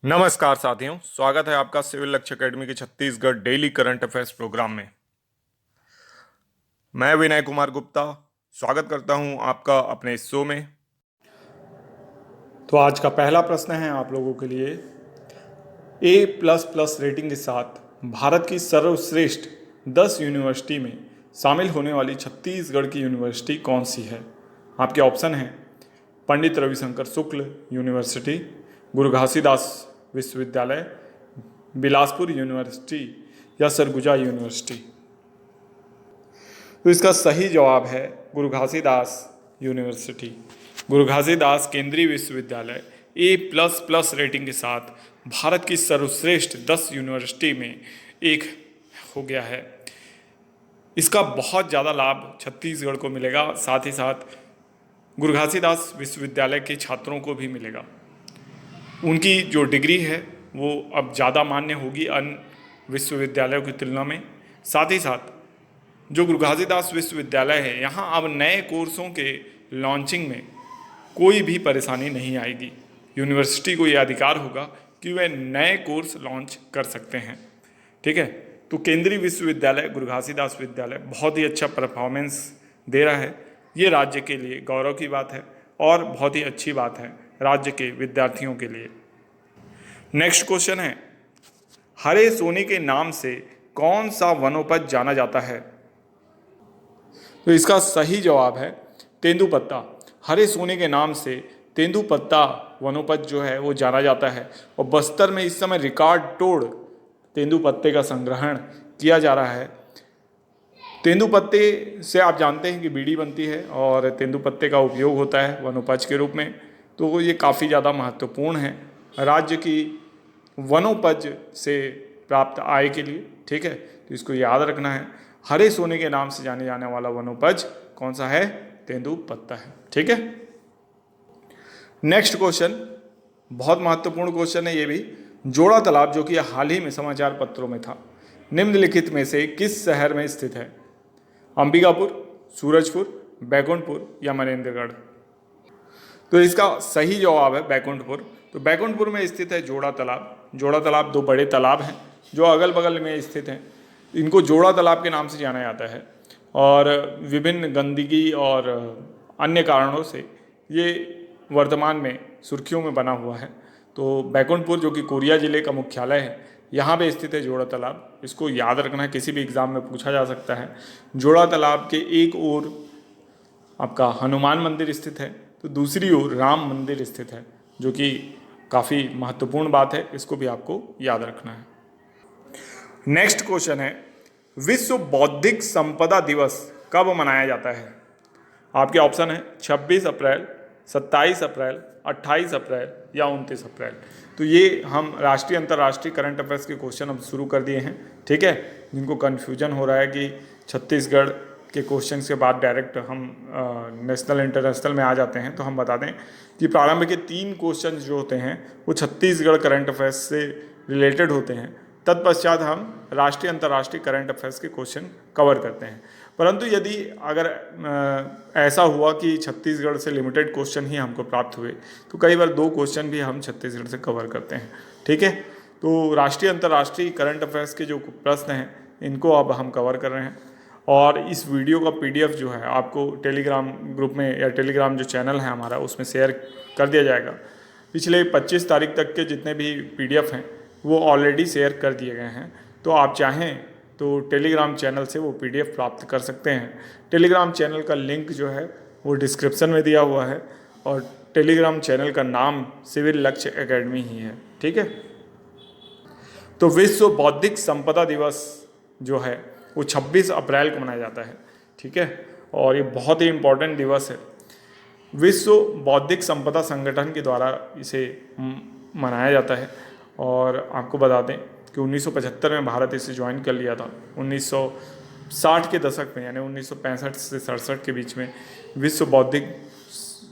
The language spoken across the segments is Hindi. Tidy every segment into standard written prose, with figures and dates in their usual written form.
नमस्कार साथियों, स्वागत है आपका सिविल लक्ष्य एकेडमी के Chhattisgarh daily current affairs programme में। मैं विनय कुमार गुप्ता स्वागत करता हूं आपका अपने इस शो में। तो आज का पहला प्रश्न है आप लोगों के लिए, A++ रेटिंग के साथ भारत की सर्वश्रेष्ठ 10 यूनिवर्सिटी में शामिल होने वाली छत्तीसगढ़ की यूनिवर्सिटी कौन सी है? आपके ऑप्शन हैं पंडित रविशंकर शुक्ल यूनिवर्सिटी, गुरु घासीदास विश्वविद्यालय, बिलासपुर यूनिवर्सिटी या सरगुजा यूनिवर्सिटी। तो इसका सही जवाब है गुरु घासीदास यूनिवर्सिटी। गुरु घासीदास केंद्रीय विश्वविद्यालय A++ रेटिंग के साथ भारत की सर्वश्रेष्ठ 10 यूनिवर्सिटी में एक हो गया है। इसका बहुत ज़्यादा लाभ छत्तीसगढ़ को मिलेगा, साथ ही साथ गुरु घासीदास विश्वविद्यालय के छात्रों को भी मिलेगा। उनकी जो डिग्री है वो अब ज़्यादा मान्य होगी अन्य विश्वविद्यालयों की तुलना में। साथ ही साथ जो गुरु घासीदास विश्वविद्यालय है, यहाँ अब नए कोर्सों के लॉन्चिंग में कोई भी परेशानी नहीं आएगी। यूनिवर्सिटी को ये अधिकार होगा कि वे नए कोर्स लॉन्च कर सकते हैं। ठीक है, तो केंद्रीय विश्वविद्यालय गुरु घासीदास विद्यालय बहुत ही अच्छा परफॉर्मेंस दे रहा है। ये राज्य के लिए गौरव की बात है और बहुत ही अच्छी बात है राज्य के विद्यार्थियों के लिए। नेक्स्ट क्वेश्चन है, हरे सोने के नाम से कौन सा वनोपज जाना जाता है? तो इसका सही जवाब है तेंदुपत्ता। हरे सोने के नाम से तेंदुपत्ता वनोपज जो है वो जाना जाता है और बस्तर में इस समय रिकॉर्ड तोड़ तेंदुपत्ते का संग्रहण किया जा रहा है। तेंदुपत्ते से आप जानते हैं कि बीड़ी बनती है और तेंदुपत्ते का उपयोग होता है वनोपज के रूप में, तो ये काफ़ी ज़्यादा महत्वपूर्ण है राज्य की वनोपज से प्राप्त आय के लिए। ठीक है, तो इसको याद रखना है। हरे सोने के नाम से जाने जाने वाला वनोपज कौन सा है? तेंदुपत्ता है। ठीक है, नेक्स्ट क्वेश्चन बहुत महत्वपूर्ण क्वेश्चन है ये भी। जोड़ा तालाब जो कि हाल ही में समाचार पत्रों में था, निम्नलिखित में से किस शहर में स्थित है? अंबिकापुर, सूरजपुर, बैकुंठपुर या मनेंद्रगढ़? तो इसका सही जवाब है बैकुंठपुर। तो बैकुंठपुर में स्थित है जोड़ा तालाब। जोड़ा तालाब दो बड़े तालाब हैं जो अगल बगल में स्थित हैं। इनको जोड़ा तालाब के नाम से जाना जाता है और विभिन्न गंदगी और अन्य कारणों से ये वर्तमान में सुर्खियों में बना हुआ है। तो बैकुंठपुर जो कि कोरिया जिले का मुख्यालय है, यहाँ पे स्थित है जोड़ा तालाब। इसको याद रखना है, किसी भी एग्जाम में पूछा जा सकता है। जोड़ा तालाब के एक ओर आपका हनुमान मंदिर स्थित है तो दूसरी ओर राम मंदिर स्थित है, जो कि काफ़ी महत्वपूर्ण बात है, इसको भी आपको याद रखना है। नेक्स्ट क्वेश्चन है, विश्व बौद्धिक संपदा दिवस कब मनाया जाता है? आपके ऑप्शन है 26 अप्रैल, 27 अप्रैल, 28 अप्रैल या 29 अप्रैल। तो ये हम राष्ट्रीय अंतर्राष्ट्रीय करंट अफेयर्स के क्वेश्चन अब शुरू कर दिए हैं। ठीक है, जिनको कन्फ्यूजन हो रहा है कि छत्तीसगढ़ के क्वेश्चन के बाद डायरेक्ट हम नेशनल इंटरनेशनल में आ जाते हैं, तो हम बता दें कि प्रारंभ के 3 क्वेश्चन जो होते हैं वो छत्तीसगढ़ करंट अफेयर्स से रिलेटेड होते हैं। तत्पश्चात हम राष्ट्रीय अंतर्राष्ट्रीय करंट अफेयर्स के क्वेश्चन कवर करते हैं। परंतु यदि अगर ऐसा हुआ कि छत्तीसगढ़ से लिमिटेड क्वेश्चन ही हमको प्राप्त हुए तो कई बार 2 क्वेश्चन भी हम छत्तीसगढ़ से कवर करते हैं। ठीक है, तो राष्ट्रीय अंतर्राष्ट्रीय करंट अफेयर्स के जो प्रश्न हैं इनको अब हम कवर कर रहे हैं और इस वीडियो का PDF जो है आपको टेलीग्राम ग्रुप में या टेलीग्राम जो चैनल है हमारा उसमें शेयर कर दिया जाएगा। पिछले 25 तारीख तक के जितने भी PDF हैं वो ऑलरेडी शेयर कर दिए गए हैं, तो आप चाहें तो टेलीग्राम चैनल से वो PDF प्राप्त कर सकते हैं। टेलीग्राम चैनल का लिंक जो है वो डिस्क्रिप्शन में दिया हुआ है और टेलीग्राम चैनल का नाम सिविल लक्ष्य एकेडमी ही है। ठीक है, तो विश्व बौद्धिक संपदा दिवस जो है वो 26 अप्रैल को मनाया जाता है। ठीक है, और ये बहुत ही इम्पोर्टेंट दिवस है। विश्व बौद्धिक संपदा संगठन के द्वारा इसे मनाया जाता है और आपको बता दें कि 1975 में भारत इसे ज्वाइन कर लिया था। 1960 के दशक में यानी 1965 से 67 के बीच में विश्व बौद्धिक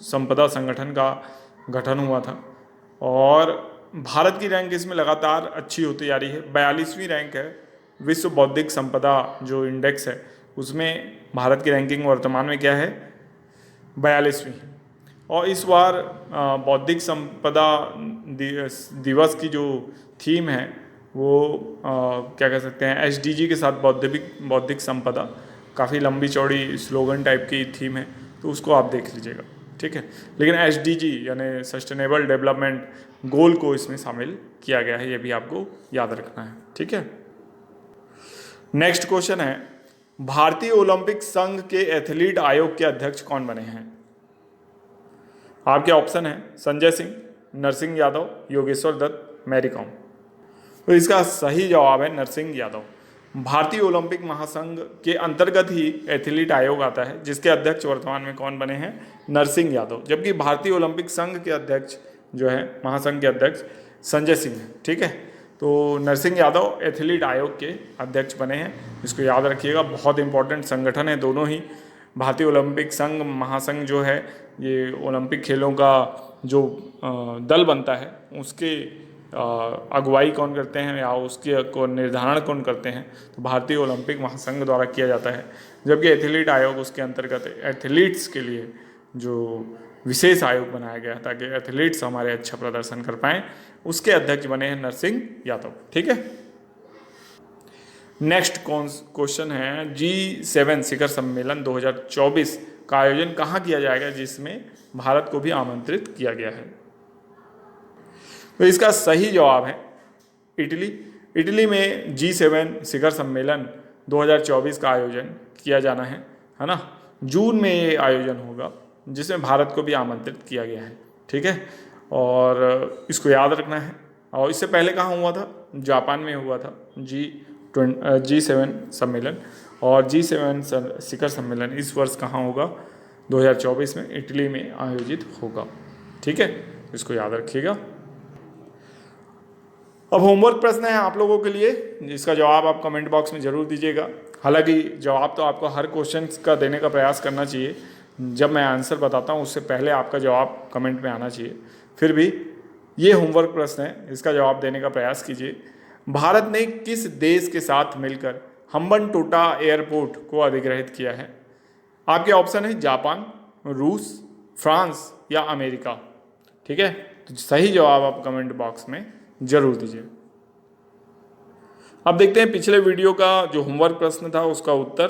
संपदा संगठन का गठन हुआ था और भारत की रैंक इसमें लगातार अच्छी होती जा रही है। 42वीं रैंक है विश्व बौद्धिक संपदा जो इंडेक्स है उसमें भारत की रैंकिंग वर्तमान में क्या है? 42वीं। और इस बार बौद्धिक संपदा दिवस की जो थीम है वो क्या कह सकते हैं, एसडीजी के साथ बौद्धिक बौद्धिक संपदा, काफ़ी लंबी चौड़ी स्लोगन टाइप की थीम है, तो उसको आप देख लीजिएगा, ठीक है। लेकिन एसडीजी यानी सस्टेनेबल डेवलपमेंट गोल को इसमें शामिल किया गया है, ये भी आपको याद रखना है, ठीक है। नेक्स्ट क्वेश्चन है, भारतीय ओलंपिक संघ के एथलीट आयोग के अध्यक्ष कौन बने हैं? आपके ऑप्शन है संजय सिंह, नरसिंह यादव, योगेश्वर दत्त, मैरी कॉम। तो इसका सही जवाब है नरसिंह यादव। भारतीय ओलंपिक महासंघ के अंतर्गत ही एथलीट आयोग आता है, जिसके अध्यक्ष वर्तमान में कौन बने हैं? नरसिंह यादव। जबकि भारतीय ओलंपिक संघ के अध्यक्ष जो है, महासंघ के अध्यक्ष संजय सिंह हैं, ठीक है। तो नरसिंह यादव एथलीट आयोग के अध्यक्ष बने हैं, इसको याद रखिएगा, बहुत इंपॉर्टेंट संगठन है दोनों ही। भारतीय ओलंपिक संघ महासंघ जो है, ये ओलंपिक खेलों का जो दल बनता है उसके अगुवाई कौन करते हैं या उसके को निर्धारण कौन करते हैं, तो भारतीय ओलंपिक महासंघ द्वारा किया जाता है। जबकि एथलीट आयोग उसके अंतर्गत एथलीट्स के लिए जो विशेष आयोग बनाया गया ताकि एथलीट्स हमारे अच्छा प्रदर्शन कर पाएँ, उसके अध्यक्ष बने हैं नरसिंह यादव, ठीक है। नेक्स्ट क्वेश्चन है, G7 शिखर सम्मेलन 2024 का आयोजन कहाँ किया जाएगा, जिसमें भारत को भी आमंत्रित किया गया है? तो इसका सही जवाब है इटली। इटली में G7 शिखर सम्मेलन 2024 का आयोजन किया जाना है ना। जून में ये आयोजन होगा, जिसमें भारत को भी आमंत्रित किया गया है, ठीक है। और इसको याद रखना है। और इससे पहले कहाँ हुआ था? जापान में हुआ था G7 सम्मेलन। और G7 शिखर सम्मेलन इस वर्ष कहाँ होगा? 2024 में इटली में आयोजित होगा, ठीक है। इसको याद रखिएगा। अब होमवर्क प्रश्न है आप लोगों के लिए, जिसका जवाब आप कमेंट बॉक्स में ज़रूर दीजिएगा। हालांकि जवाब तो आपको हर क्वेश्चन का देने का प्रयास करना चाहिए, जब मैं आंसर बताता हूँ उससे पहले आपका जवाब कमेंट में आना चाहिए। फिर भी ये होमवर्क प्रश्न है, इसका जवाब देने का प्रयास कीजिए। भारत ने किस देश के साथ मिलकर हम्बनटोटा एयरपोर्ट को अधिग्रहित किया है? आपके ऑप्शन है जापान, रूस, फ्रांस या अमेरिका, ठीक है। तो सही जवाब आप कमेंट बॉक्स में जरूर दीजिए। अब देखते हैं पिछले वीडियो का जो होमवर्क प्रश्न था उसका उत्तर।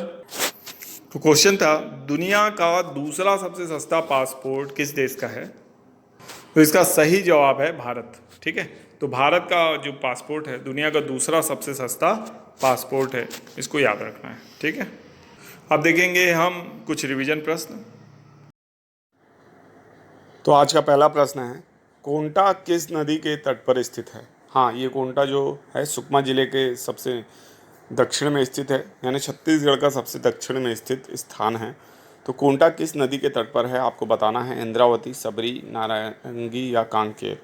तो क्वेश्चन था, दुनिया का दूसरा सबसे सस्ता पासपोर्ट किस देश का है? तो इसका सही जवाब है भारत, ठीक है। तो भारत का जो पासपोर्ट है दुनिया का दूसरा सबसे सस्ता पासपोर्ट है, इसको याद रखना है, ठीक है। अब देखेंगे हम कुछ रिवीजन प्रश्न। तो आज का पहला प्रश्न है, कोंटा किस नदी के तट पर स्थित है? हाँ, ये कोंटा जो है सुकमा जिले के सबसे दक्षिण में स्थित है, यानी छत्तीसगढ़ का सबसे दक्षिण में स्थित स्थान है। तो कोंटा किस नदी के तट पर है आपको बताना है, इंद्रावती, सबरी, नारंगी या कांकेर।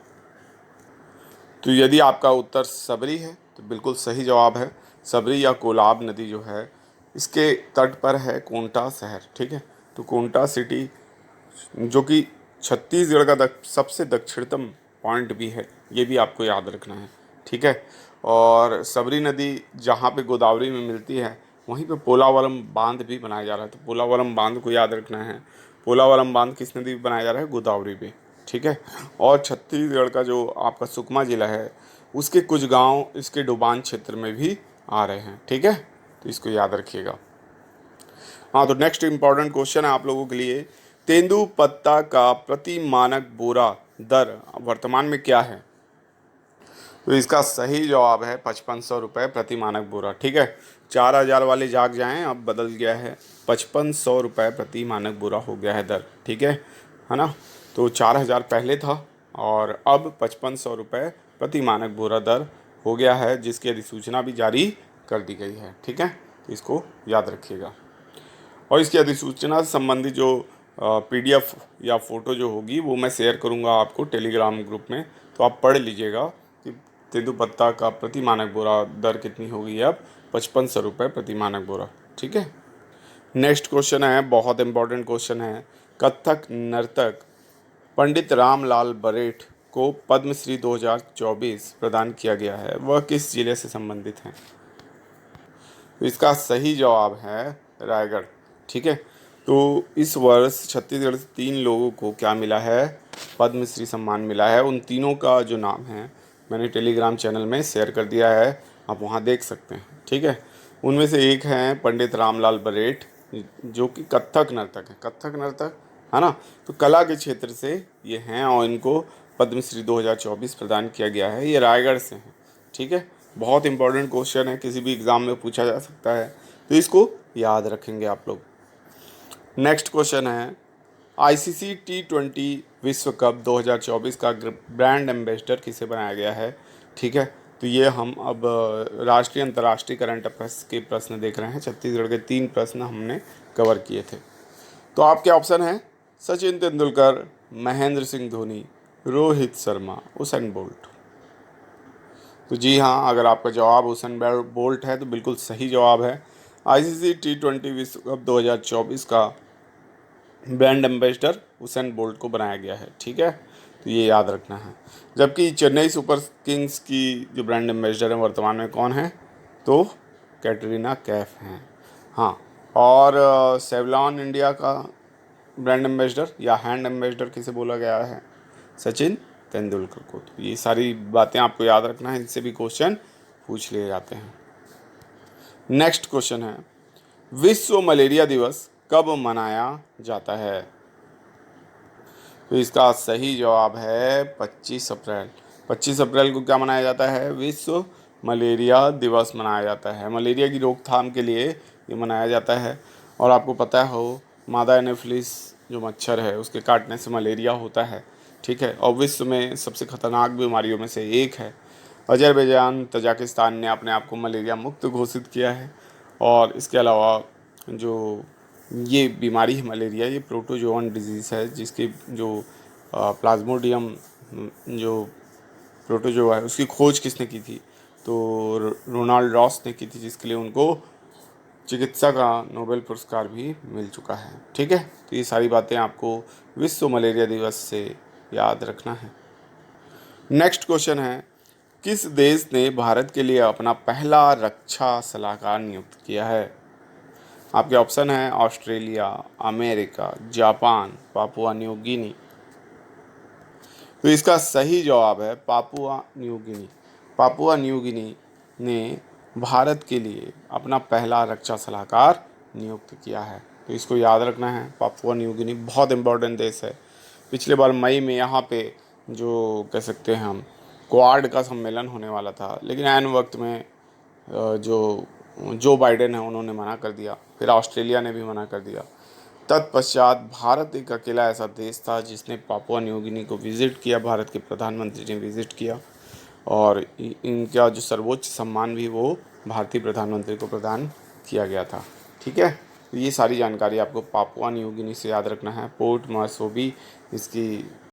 तो यदि आपका उत्तर सबरी है तो बिल्कुल सही जवाब है। सबरी या कोलाब नदी जो है इसके तट पर है कोंटा शहर, ठीक है। तो कोंटा सिटी जो कि छत्तीसगढ़ का सबसे दक्षिणतम पॉइंट भी है, ये भी आपको याद रखना है, ठीक है। और सबरी नदी जहाँ पे गोदावरी में मिलती है वहीं पे पोलावरम बांध भी बनाया जा रहा है, तो पोलावरम बांध को याद रखना है। पोलावरम बांध किस नदी पे बनाया जा रहा है? गोदावरी पे, ठीक है। और छत्तीसगढ़ का जो आपका सुकमा जिला है उसके कुछ गांव इसके डुबान क्षेत्र में भी आ रहे हैं, ठीक है। तो इसको याद रखिएगा। हाँ, तो नेक्स्ट इम्पॉर्टेंट क्वेश्चन है आप लोगों के लिए, तेंदुपत्ता का प्रति मानक बोरा दर वर्तमान में क्या है? तो इसका सही जवाब है 5500 रुपये प्रति मानक बोरा, ठीक है। 4000 वाले जाग जाएं, अब बदल गया है, 5500 रुपये प्रति मानक बोरा हो गया है दर, ठीक है ना। तो 4000 पहले था और अब 5500 रुपये प्रति मानक बोरा दर हो गया है, जिसकी अधिसूचना भी जारी कर दी गई है, ठीक है। तो इसको याद रखिएगा। और इसकी अधिसूचना से संबंधित जो PDF या फ़ोटो जो होगी वो मैं शेयर करूंगा आपको टेलीग्राम ग्रुप में, तो आप पढ़ लीजिएगा कि तेंदुपत्ता का प्रति मानक बोरा दर कितनी होगी अब, 5500 रुपये प्रति मानक बोरा, ठीक है। नेक्स्ट क्वेश्चन है, बहुत इंपॉर्टेंट क्वेश्चन है, कथक नर्तक पंडित रामलाल बरेठ को पद्मश्री 2024 प्रदान किया गया है, वह किस जिले से संबंधित हैं? तो इसका सही जवाब है रायगढ़, ठीक है। तो इस वर्ष छत्तीसगढ़ से 3 लोगों को क्या मिला है, पद्मश्री सम्मान मिला है। उन तीनों का जो नाम है मैंने टेलीग्राम चैनल में शेयर कर दिया है, आप वहाँ देख सकते हैं, ठीक है। उनमें से एक हैं पंडित रामलाल बरेठ, जो कि कथक नर्तक हैं, कथक नर्तक है ना। तो कला के क्षेत्र से ये हैं और इनको पद्मश्री 2024 प्रदान किया गया है। ये रायगढ़ से हैं, ठीक है। बहुत इंपॉर्टेंट क्वेश्चन है, किसी भी एग्ज़ाम में पूछा जा सकता है, तो इसको याद रखेंगे आप लोग। नेक्स्ट क्वेश्चन है, आईसीसी T20 विश्व कप 2024 का ब्रांड एम्बेसडर किसे बनाया गया है, ठीक है। तो ये हम अब राष्ट्रीय अंतर्राष्ट्रीय करंट अफेयर्स के प्रश्न देख रहे हैं। छत्तीसगढ़ के 3 प्रश्न हमने कवर किए थे। तो आपके ऑप्शन है सचिन तेंदुलकर, महेंद्र सिंह धोनी, रोहित शर्मा, उसेन बोल्ट। तो जी हाँ, अगर आपका जवाब उसेन बोल्ट है तो बिल्कुल सही जवाब है। आईसीसी T20 विश्व कप 2024 का ब्रांड एम्बेसडर उसेन बोल्ट को बनाया गया है, ठीक है। तो ये याद रखना है। जबकि चेन्नई सुपर किंग्स की जो ब्रांड एम्बेसडर हैं वर्तमान में कौन है, तो कैटरीना कैफ हैं, हाँ। और सेवलॉन इंडिया का ब्रांड एम्बेसडर या हैंड एम्बेसडर किसे बोला गया है, सचिन तेंदुलकर को। तो ये सारी बातें आपको याद रखना है, इनसे भी क्वेश्चन पूछ लिए जाते हैं। नेक्स्ट क्वेश्चन है, विश्व मलेरिया दिवस कब मनाया जाता है। तो इसका सही जवाब है 25 अप्रैल। 25 अप्रैल को क्या मनाया जाता है, विश्व मलेरिया दिवस मनाया जाता है। मलेरिया की रोकथाम के लिए ये मनाया जाता है। और आपको पता हो, मादा एनोफिलिस जो मच्छर है उसके काटने से मलेरिया होता है, ठीक है। और विश्व में सबसे खतरनाक बीमारियों में से एक है। अजरबैजान, तजाकिस्तान ने अपने आप को मलेरिया मुक्त घोषित किया है। और इसके अलावा जो ये बीमारी है मलेरिया, ये प्रोटोजोअन डिजीज़ है, जिसकी जो प्लाज्मोडियम जो प्रोटोजोआ है उसकी खोज किसने की थी, तो रोनाल्ड रॉस ने की थी, जिसके लिए उनको चिकित्सा का नोबेल पुरस्कार भी मिल चुका है, ठीक है। तो ये सारी बातें आपको विश्व मलेरिया दिवस से याद रखना है। नेक्स्ट क्वेश्चन है, किस देश ने भारत के लिए अपना पहला रक्षा सलाहकार नियुक्त किया है। आपके ऑप्शन है Australia, America, Japan, Papua New Guinea. तो इसका सही जवाब है Papua New Guinea. Papua New Guinea ने भारत के लिए अपना पहला रक्षा सलाहकार नियुक्त किया है, तो इसको याद रखना है। पापुआ न्यू गिनी बहुत इंपॉर्टेंट देश है। पिछले बार मई में यहाँ पे जो कह सकते हैं हम क्वाड का सम्मेलन होने वाला था, लेकिन ऐन वक्त में जो बाइडेन है उन्होंने मना कर दिया, फिर ऑस्ट्रेलिया ने भी मना कर दिया। तत्पश्चात भारत एक अकेला ऐसा देश था जिसने पापुआ न्यू गिनी को विज़िट किया, भारत के प्रधानमंत्री ने विज़िट किया। और इनका जो सर्वोच्च सम्मान भी वो भारतीय प्रधानमंत्री को प्रदान किया गया था, ठीक है। तो ये सारी जानकारी आपको पापुआ न्यू गिनी से याद रखना है। पोर्ट मोर्सबी इसकी